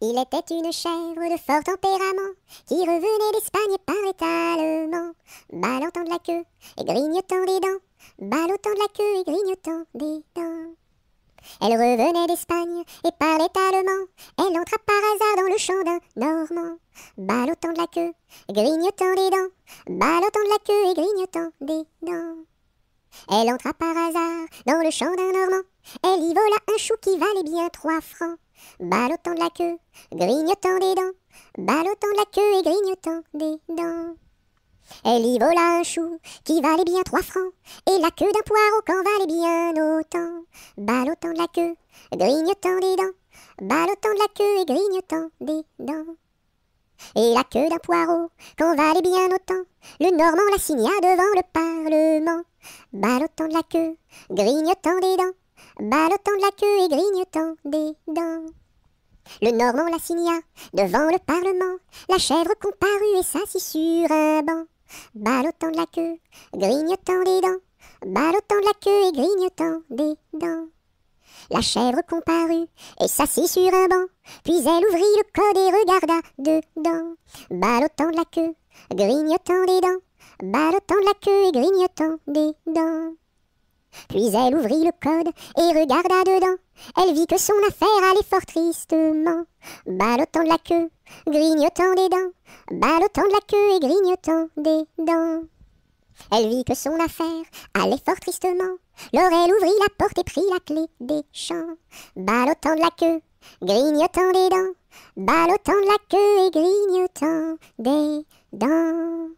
Il était une chèvre de fort tempérament qui revenait d'Espagne par étalement, ballottant de la queue et grignotant des dents, ballottant de la queue et grignotant des dents. Elle revenait d'Espagne et parlait allemand. Elle entra par hasard dans le champ d'un Normand, ballottant de la queue, grignotant des dents, ballottant de la queue et grignotant des dents. Elle entra par hasard dans le champ d'un Normand. Elle y vola un chou qui valait bien 3 francs, ballottant de la queue, grignotant des dents, ballottant de la queue et grignotant des dents. Elle y vola un chou qui valait bien 3 francs, et la queue d'un poireau qu'en valait bien autant, ballottant de la queue, grignotant des dents, ballottant de la queue et grignotant des dents. Et la queue d'un poireau qu'en valait bien autant, le Normand la signa devant le Parlement, ballottant de la queue, grignotant des dents, ballottant de la queue et grignotant des dents. Le Normand la signa devant le Parlement, la chèvre comparut et s'assit sur un banc, ballottant de la queue, grignotant des dents, ballottant de la queue et grignotant des dents. La chèvre comparut et s'assit sur un banc, puis elle ouvrit le code et regarda dedans, ballottant de la queue, grignotant des dents, ballottant de la queue et grignotant des dents. Puis elle ouvrit le code et regarda dedans. Elle vit que son affaire allait fort tristement, ballottant de la queue, grignotant des dents, ballottant de la queue et grignotant des dents. Elle vit que son affaire allait fort tristement. Alors elle ouvrit la porte et prit la clé des champs, ballottant de la queue, grignotant des dents, ballottant de la queue et grignotant des dents.